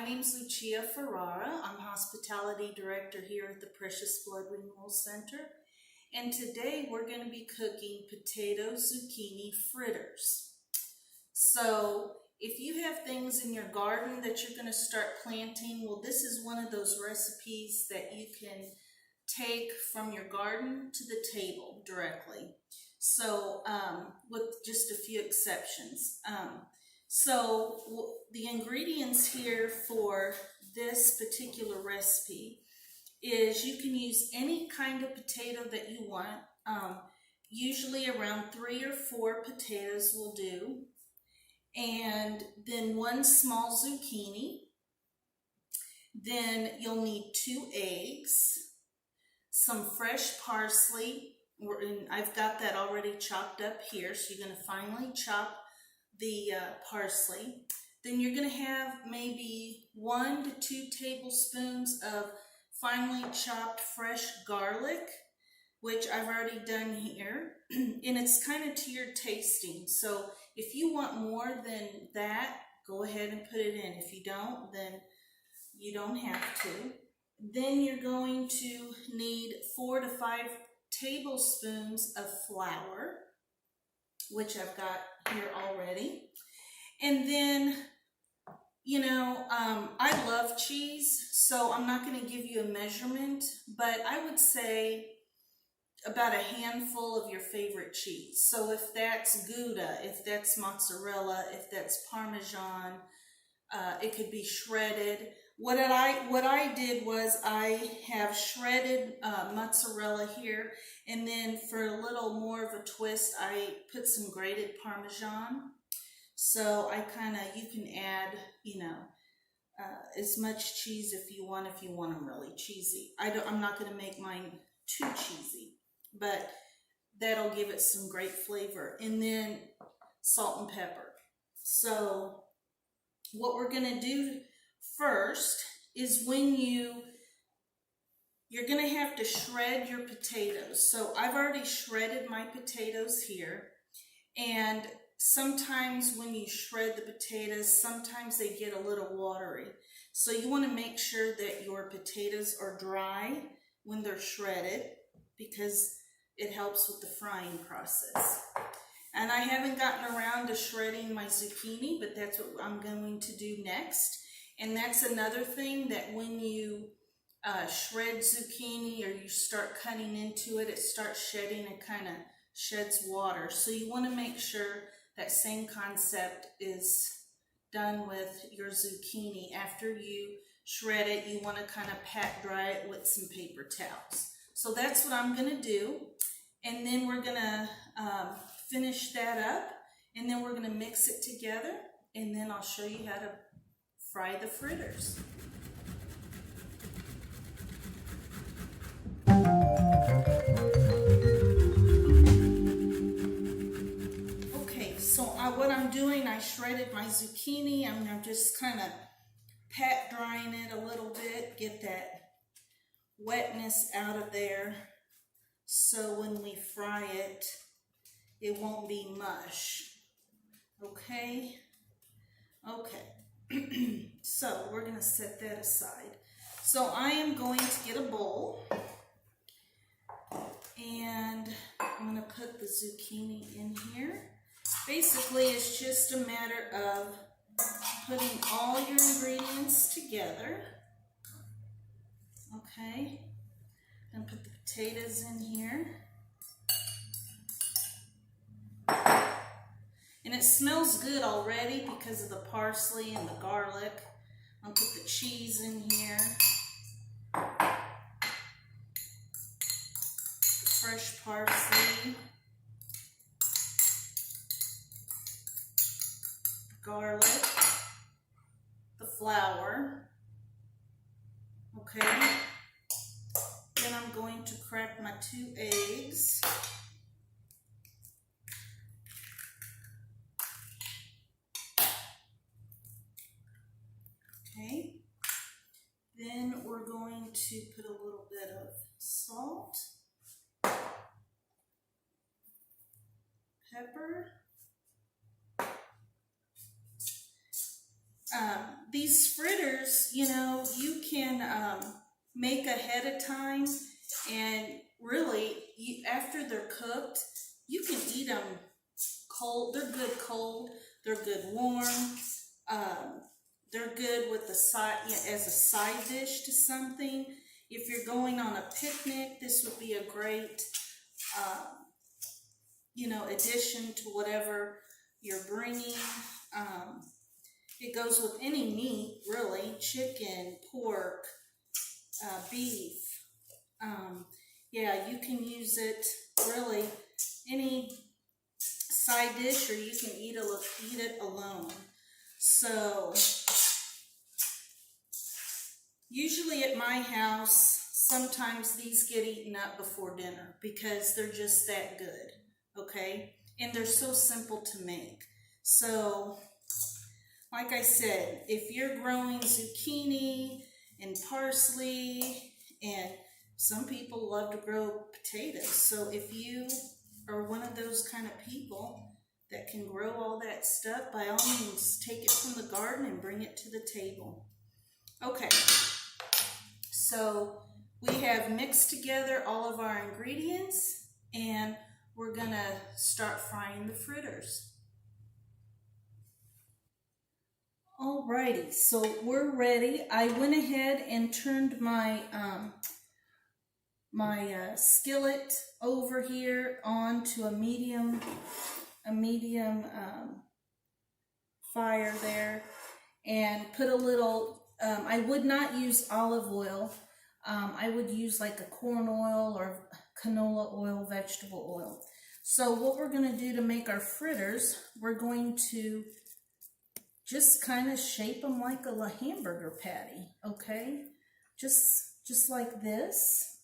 name's Lucia Ferrara. I'm Hospitality Director here at the Precious Blood Renewal Center. And today we're going to be cooking potato zucchini fritters. So if you have things in your garden that you're going to start planting, well, this is one of those recipes that you can take from your garden to the table directly. So with just a few exceptions. So the ingredients here for this particular recipe is you can use any kind of potato that you want. Usually around 3 or 4 potatoes will do. And then 1 small zucchini. Then you'll need 2 eggs, some fresh parsley. I've got that already chopped up here, so you're going to finely chop the parsley. Then you're going to have maybe 1 to 2 tablespoons of finely chopped fresh garlic, which I've already done here, and it's kind of to your tasting. So if you want more than that, go ahead and put it in. If you don't, then you don't have to. Then you're going to need 4 to 5 tablespoons of flour, which I've got here already. And then, you know, I love cheese, so I'm not going to give you a measurement, but I would say about a handful of your favorite cheese. So if that's Gouda, if that's mozzarella, if that's Parmesan, it could be shredded. What I did was I have shredded mozzarella here, and then for a little more of a twist, I put some grated Parmesan. So you can add, you know, as much cheese if you want them really cheesy. I'm not going to make mine too cheesy, but that'll give it some great flavor. And then salt and pepper. So what we're going to do first is when you're going to have to shred your potatoes. So I've already shredded my potatoes here, and sometimes when you shred the potatoes, sometimes they get a little watery. So you want to make sure that your potatoes are dry when they're shredded, because it helps with the frying process. And I haven't gotten around to shredding my zucchini, but that's what I'm going to do next. And that's another thing, that when you shred zucchini or you start cutting into it, it starts shedding and kind of sheds water. So you want to make sure that same concept is done with your zucchini. After you shred it, you want to kind of pat dry it with some paper towels. So that's what I'm going to do. And then we're going to finish that up, and then we're going to mix it together, and then I'll show you how to fry the fritters. Okay, so what I'm doing, I shredded my zucchini. I'm just kind of pat drying it a little bit, get that wetness out of there, so when we fry it, it won't be mush. Okay? Okay. So we're going to set that aside. So I am going to get a bowl, and I'm going to put the zucchini in here. Basically, it's just a matter of putting all your ingredients together. Okay. And put the potatoes in here. And it smells good already because of the parsley and the garlic. I'll put the cheese in here. The fresh parsley. The garlic. The flour. Okay. Then I'm going to crack my 2 eggs. Okay. Then we're going to put a little bit of salt, pepper. these fritters, you know, you can make ahead of time, and really, after they're cooked, you can eat them cold. They're good cold. They're good warm. They're good with the side, as a side dish to something. If you're going on a picnic, this would be a great, you know, addition to whatever you're bringing. It goes with any meat, really, chicken, pork, beef. Yeah, you can use it really any side dish, or you can eat it alone. So usually at my house, sometimes these get eaten up before dinner because they're just that good, okay? And they're so simple to make. So, like I said, if you're growing zucchini and parsley, and some people love to grow potatoes. So if you are one of those kind of people that can grow all that stuff, by all means, take it from the garden and bring it to the table. Okay, so we have mixed together all of our ingredients, and we're gonna start frying the fritters. Alrighty, so we're ready. I went ahead and turned my skillet over here on to a medium fire there, and put a little. I would not use olive oil. I would use like a corn oil or canola oil, vegetable oil. So what we're going to do to make our fritters, we're going to just kind of shape them like a hamburger patty, okay? Just like this.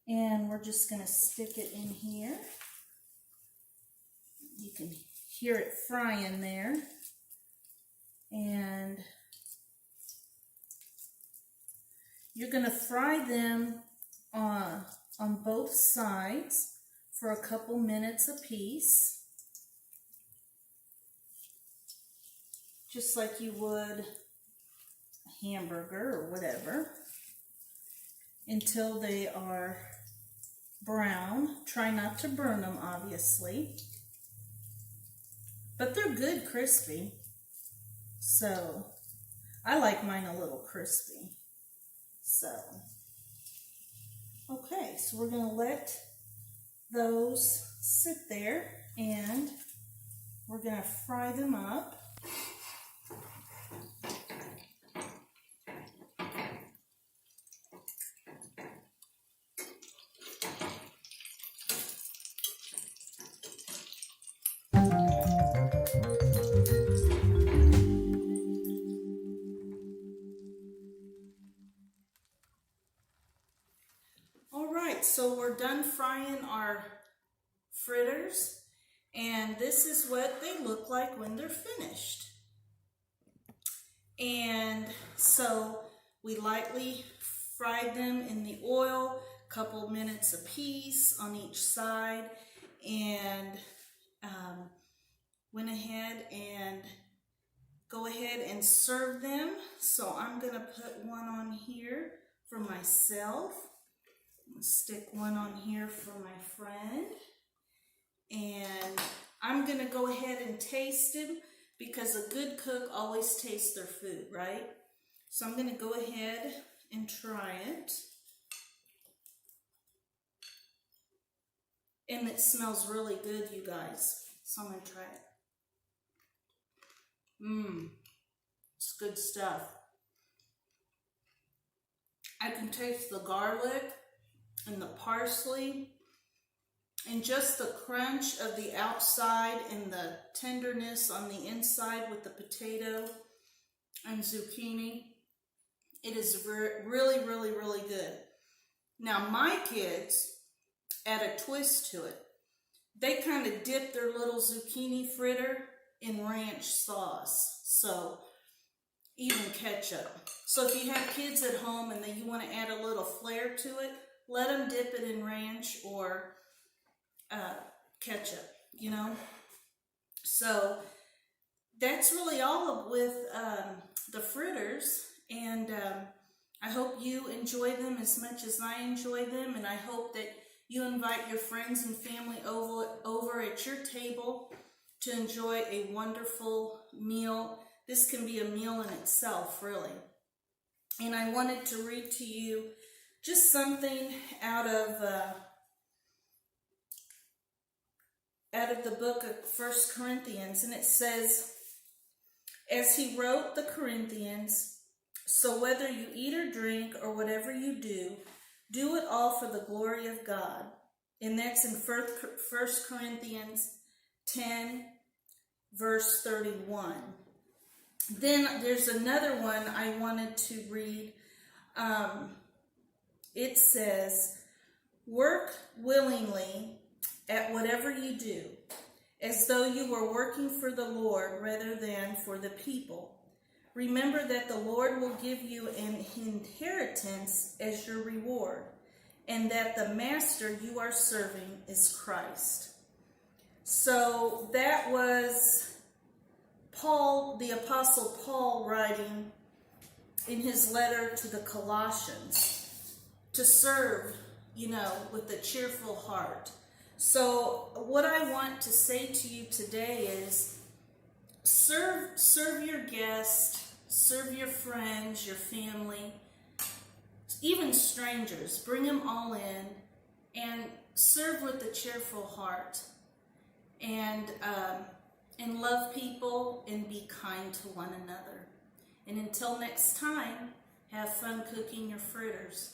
And we're just going to stick it in here. You can hear it frying there. And you're going to fry them on both sides for a couple minutes apiece. Just like you would a hamburger or whatever, until they are brown. Try not to burn them, obviously, but they're good crispy. So I like mine a little crispy. So okay, so we're going to let those sit there, and we're going to fry them up. So we're done frying our fritters, and this is what they look like when they're finished. And so we lightly fried them in the oil, a couple minutes apiece on each side, and went ahead and go ahead and serve them. So I'm going to put one on here for myself. Stick one on here for my friend, and I'm gonna go ahead and taste them, because a good cook always tastes their food, right? So I'm gonna go ahead and try it, and it smells really good, you guys. So I'm gonna try it. It's good stuff. I can taste the garlic and the parsley, and just the crunch of the outside and the tenderness on the inside with the potato and zucchini. It is really, really, really good. Now my kids add a twist to it. They kind of dip their little zucchini fritter in ranch sauce, so even ketchup. So if you have kids at home and then you want to add a little flair to it, let them dip it in ranch or ketchup, So that's really all with the fritters, and I hope you enjoy them as much as I enjoy them, and I hope that you invite your friends and family over at your table to enjoy a wonderful meal. This can be a meal in itself, really. And I wanted to read to you just something out of the book of 1 Corinthians, and it says, as he wrote the Corinthians, so whether you eat or drink or whatever you do, do it all for the glory of God. And that's in 1 Corinthians 10, verse 31. Then there's another one I wanted to read. It says, work willingly at whatever you do, as though you were working for the Lord rather than for the people. Remember that the Lord will give you an inheritance as your reward, and that the master you are serving is Christ. So that was Paul, the Apostle Paul, writing in his letter to the Colossians to serve, with a cheerful heart. So what I want to say to you today is serve your guests, serve your friends, your family, even strangers. Bring them all in and serve with a cheerful heart, and love people and be kind to one another. And until next time, have fun cooking your fritters.